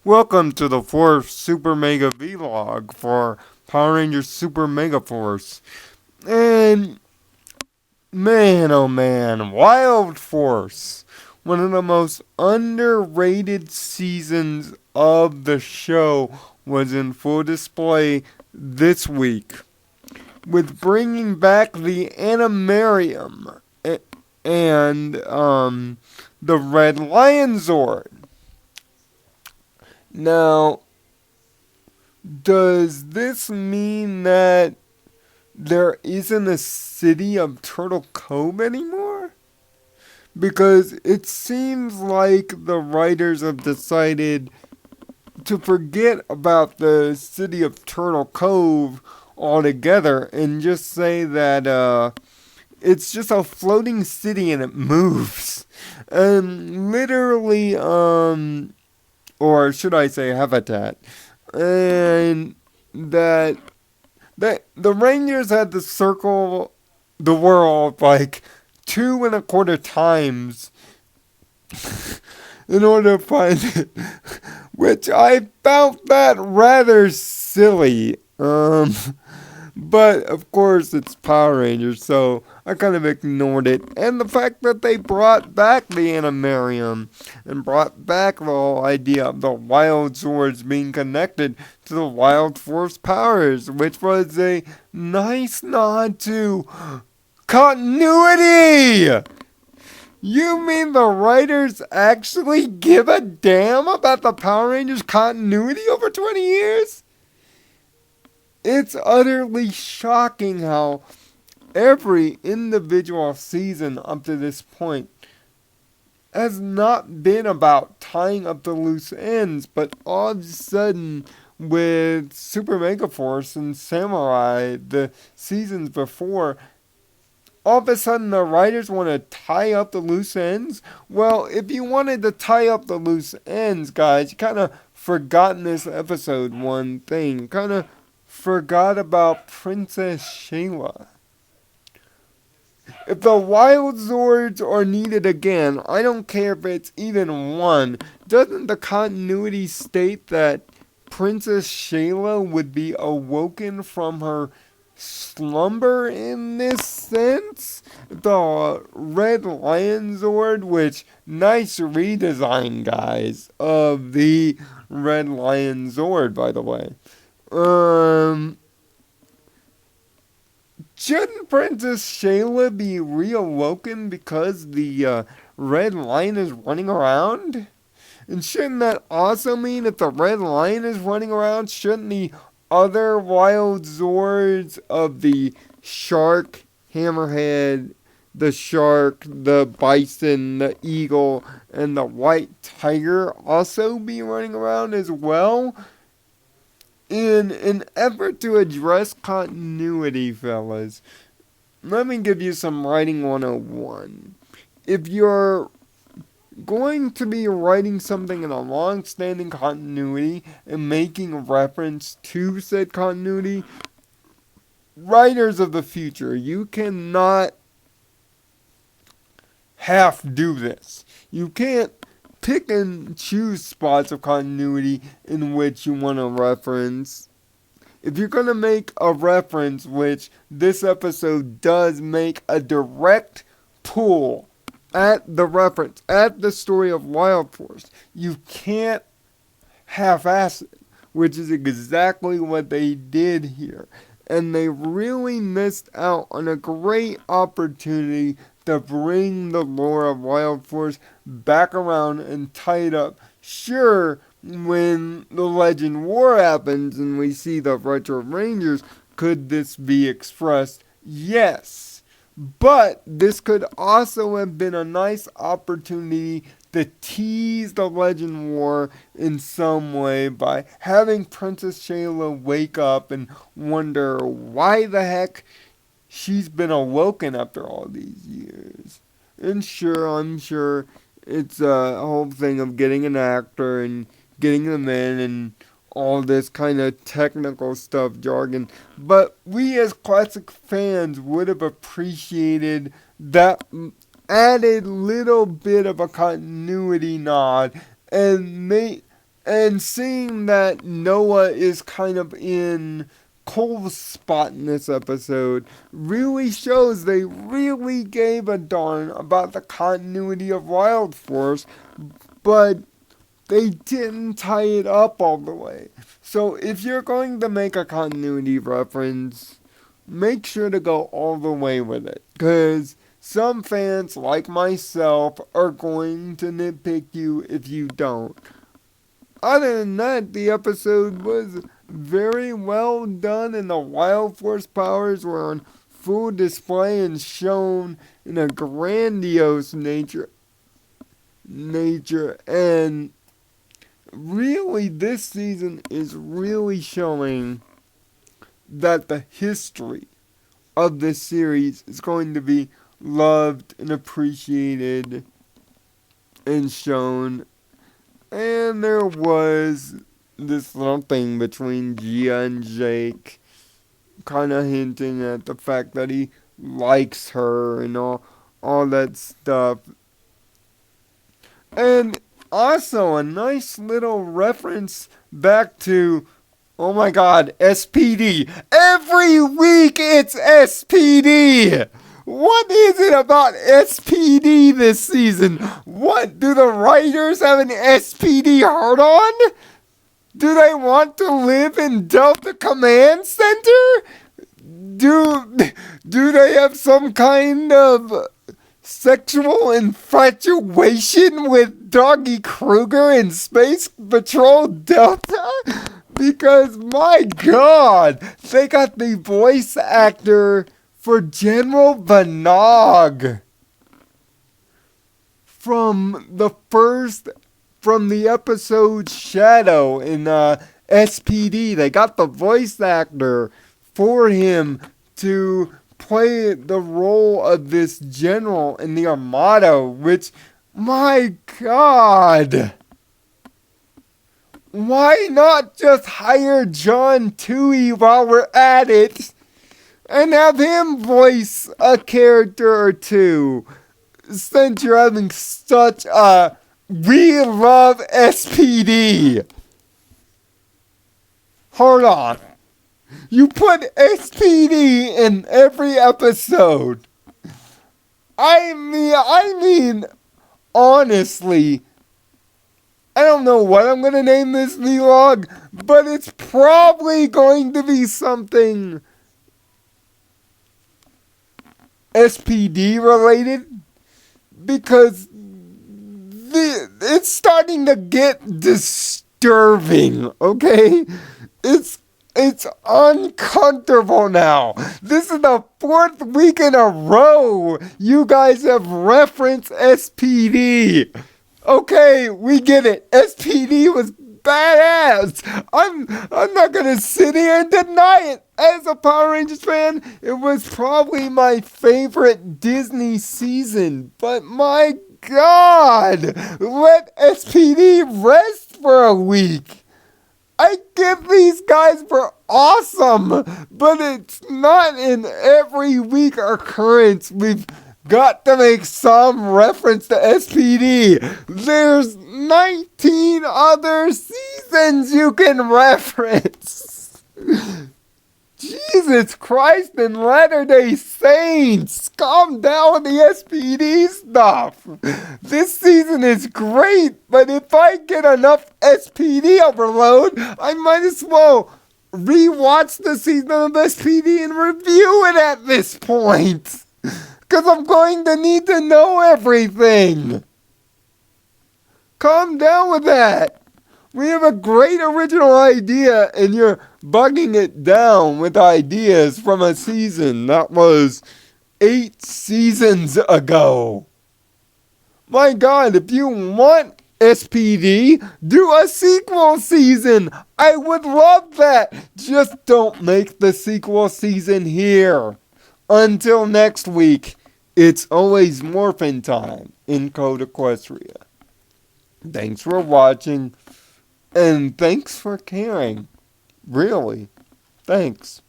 Welcome to the fourth Super Mega Vlog for Power Rangers Super Mega Force. And man, oh man, Wild Force. One of the most underrated seasons of the show was in full display this week with bringing back the Animarium and the Red Lion Zord. Now, does this mean that there isn't a city of Turtle Cove anymore? Because it seems like the writers have decided to forget about the city of Turtle Cove altogether and just say that it's just a floating city and it moves. And literally, or should I say habitat. And that the Rangers had to circle the world like 2.25 times in order to find it, which I found that rather silly. But of course it's Power Rangers, so I kind of ignored it. And the fact that they brought back the Animarium and brought back the whole idea of the Wild Zords being connected to the Wild Force powers, which was a nice nod to continuity! You mean the writers actually give a damn about the Power Rangers continuity over 20 years? It's utterly shocking how every individual season up to this point has not been about tying up the loose ends, but all of a sudden, with Super Mega Force and Samurai, the seasons before, all of a sudden the writers want to tie up the loose ends? Well, if you wanted to tie up the loose ends, guys, you kind of forgot in this episode one thing. Kind of forgot about Princess Shayla. If the Wild Zords are needed again, I don't care if it's even one. Doesn't the continuity state that Princess Shayla would be awoken from her slumber in this sense? The Red Lion Zord, which nice redesign, guys, of the Red Lion Zord, by the way. Shouldn't Princess Shayla be reawoken because the Red Lion is running around? And shouldn't that also mean if the Red Lion is running around, shouldn't the other Wild Zords of the Shark, Hammerhead, the Shark, the Bison, the Eagle, and the White Tiger also be running around as well? In an effort to address continuity, fellas, let me give you some writing 101. If you're going to be writing something in a long standing continuity and making reference to said continuity, writers of the future, you cannot half do this. You can't pick and choose spots of continuity in which you want to reference. If you're going to make a reference, which this episode does make a direct pull at the reference, at the story of Wild Force, you can't half-ass it, which is exactly what they did here. And they really missed out on a great opportunity to bring the lore of Wild Force back around and tie it up. Sure, when the Legend War happens and we see the Retro Rangers, could this be expressed? Yes. But this could also have been a nice opportunity to tease the Legend War in some way by having Princess Shayla wake up and wonder why the heck she's been awoken after all these years. And sure, I'm sure it's a whole thing of getting an actor and getting them in and all this kind of technical stuff, jargon. But we as classic fans would have appreciated that added little bit of a continuity nod and And seeing that Noah is kind of in Cole's spot in this episode really shows they really gave a darn about the continuity of Wild Force, but they didn't tie it up all the way. So if you're going to make a continuity reference, make sure to go all the way with it. Because some fans, like myself, are going to nitpick you if you don't. Other than that, the episode was very well done, and the Wild Force powers were on full display and shown in a grandiose nature. And really, this season is really showing that the history of this series is going to be loved and appreciated and shown. And there was this little thing between Gia and Jake, kind of hinting at the fact that he likes her and all that stuff. And also a nice little reference back to, oh my god, S.P.D. Every week it's S.P.D. What is it about S.P.D. this season? What, do the writers have an S.P.D. hard on? Do they want to live in Delta Command Center? Do they have some kind of sexual infatuation with Doggy Kruger in Space Patrol Delta? Because, my god, they got the voice actor for General Vanog from the episode Shadow in SPD. They got the voice actor for him to play the role of this general in the Armada, which, my god, why not just hire John Toohey while we're at it and have him voice a character or two, since you're having such a we love SPD? Hold on. You put SPD in every episode. I mean, honestly, I don't know what I'm going to name this vlog, but it's probably going to be something SPD related, because it's starting to get disturbing, okay? It's uncomfortable now. This is the 4th week in a row you guys have referenced SPD. Okay, we get it. SPD was badass. I'm not gonna sit here and deny it. As a Power Rangers fan, it was probably my favorite Disney season. But my god, let SPD rest for a week. I get these guys were awesome, but it's not an every week occurrence. We've got to make some reference to SPD. There's 19 other seasons you can reference. Jesus Christ and Latter-day Saints, calm down with the SPD stuff. This season is great, but if I get enough SPD overload, I might as well rewatch the season of SPD and review it at this point. Because I'm going to need to know everything. Calm down with that. We have a great original idea, and you're bugging it down with ideas from a season that was 8 seasons ago. My god, if you want SPD, do a sequel season. I would love that. Just don't make the sequel season here. Until next week, it's always morphin' time in Code Equestria. Thanks for watching. And thanks for caring. Really. Thanks.